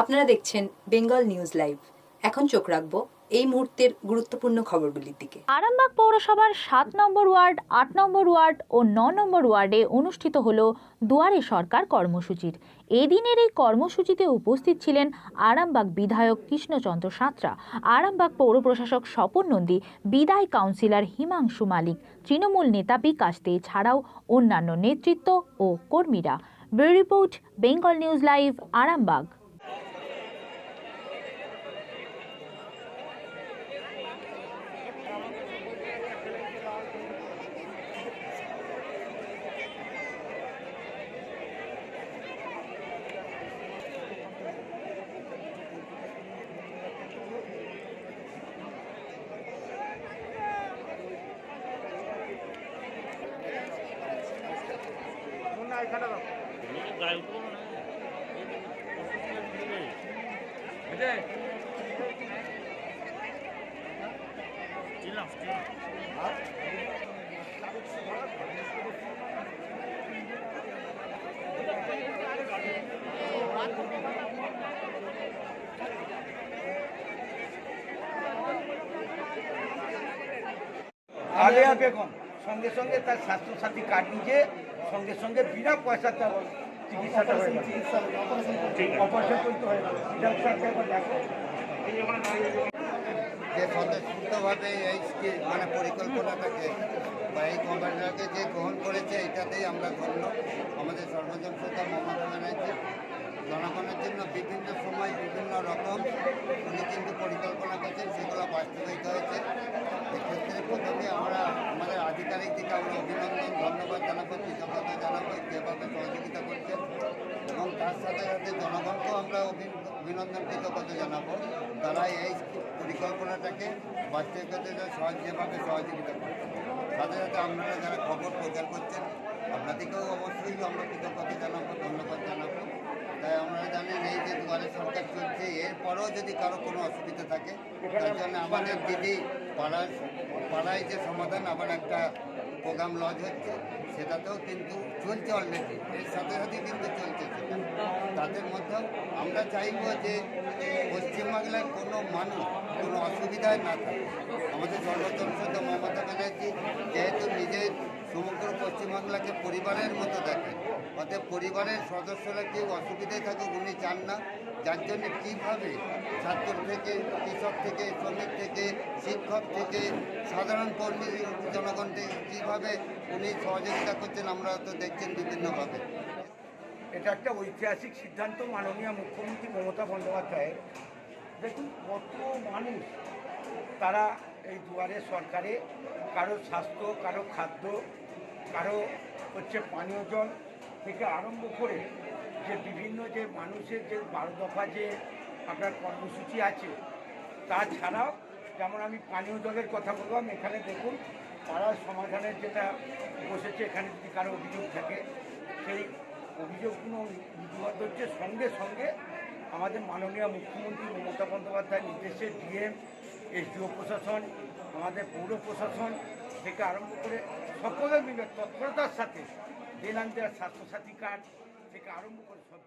আপনারা দেখছেন Bengal news live. এখন চোখ রাখবো এই মুহূর্তের গুরুত্বপূর্ণ খবরগুলির দিকে। আরামবাগ পৌরসভার ৭ নম্বর ওয়ার্ড, ৮ নম্বর ওয়ার্ড ও ৯ নম্বর ওয়ার্ডে অনুষ্ঠিত হল দুয়ারে সরকার কর্মসূচির। এই দিনের এই কর্মসূচিতে উপস্থিত ছিলেন আরামবাগ বিধায়ক কৃষ্ণচন্দ্র সাঁতরা, আরামবাগ পৌর প্রশাসক স্বপন নন্দী, বিদায় কাউন্সিলর হিমাংশু মালিক, তৃণমূল নেতা বিকাশ দে ছাড়াও অন্যান্য নেতৃত্ব ও কর্মীরা। Bureau report, Bengal news live, Arambagh. আগে এখন সঙ্গে সঙ্গে তার স্বাস্থ্যসাথী কার্ড নিয়ে সঙ্গে সঙ্গে বিনা পয়সা তার চিকিৎসাটা হয়ে গেল, অপারেশন করতে হয়ে গেল। যে স্বতঃস্ফূর্তভাবে এই মানে পরিকল্পনাটাকে বা এই গভর্নরকে যে গ্রহণ করেছে এটাতেই আমরা ধন্য। আমাদের সর্বজন শ্রদ্ধা মমতা ব্যানার্জি জনগণের জন্য বিভিন্ন সময় বিভিন্ন রকম উনি কিন্তু পরিকল্পনা করছেন, সেগুলো বাস্তবায়িত হয়েছে। এক্ষেত্রে প্রথমে আমরা আমাদের আধিকারিক দিকে আমরা অভিনন্দন ধন্যবাদ জানাবো, কৃতজ্ঞতা জানাবো যেভাবে সহযোগিতা করছেন, এবং তার সাথে সাথে জনগণকেও আমরা অভিনন্দন কৃতজ্ঞতা জানাবো তারা এই পরিকল্পনাটাকে বাস্তবায়িত যেভাবে সহযোগিতা করছেন। সাথে সাথে আপনারা যারা খবর প্রচার করছেন আপনাদেরকেও অবশ্যই আমরা কৃতজ্ঞতা জানাবো, ধন্যবাদ জানাবো। তাই আপনারা জানেন এই যে দুয়ারে সরকার চলছে, এরপরেও যদি কারো কোনো অসুবিধা থাকে তার জন্য আমাদের দিদি পাড়ায় যে সমাধান আবার একটা প্রোগ্রাম লজ হচ্ছে, সেটাতেও কিন্তু চলছে অলরেডি, এর সাথে সাথে কিন্তু চলছে সেটা। তাদের মধ্যেও আমরা চাইব যে পশ্চিমবাংলার কোনো মানুষ কোনো অসুবিধায় না থাকে। আমাদের সর্বতন্ত্র মমতা ব্যানার্জি যেহেতু নিজের সমগ্র পশ্চিমবাংলাকে পরিবারের মতো দেখেন, অতএব পরিবারের সদস্যরা কেউ অসুবিধায় থাকুক উনি চান না। যার জন্য কীভাবে ছাত্র থেকে, কৃষক থেকে, শ্রমিক থেকে, শিক্ষক থেকে, সাধারণ কর্মী জনগণ থেকে কীভাবে উনি সহযোগিতা করছেন আমরা তো দেখছেন বিভিন্নভাবে। এটা একটা ঐতিহাসিক সিদ্ধান্ত মাননীয় মুখ্যমন্ত্রী মমতা বন্দ্যোপাধ্যায়ের। দেখুন কত মানুষ তারা এই দুয়ারে সরকারে কারো স্বাস্থ্য, কারো খাদ্য, কারো হচ্ছে পানীয় জল থেকে আরম্ভ করে যে বিভিন্ন যে মানুষের যে 12 দফা যে আপনার কর্মসূচি আছে, তাছাড়াও যেমন আমি পানীয় জলের কথা বললাম, এখানে দেখুন পাড়ার সমাধানের যেটা বসেছে, এখানে যদি কারো অভিযোগ থাকে সেই অভিযোগগুলো লিপিবদ্ধ হচ্ছে। সঙ্গে সঙ্গে আমাদের মাননীয় মুখ্যমন্ত্রী মমতা বন্দ্যোপাধ্যায়ের নির্দেশে ডিএম, এসডিও প্রশাসন, আমাদের পৌর প্রশাসন থেকে আরম্ভ করে সকলে মিলে তৎপরতার সাথে দিলাম দেওয়ার স্বাস্থ্যসাথী কার্ড থেকে আরম্ভ করে সব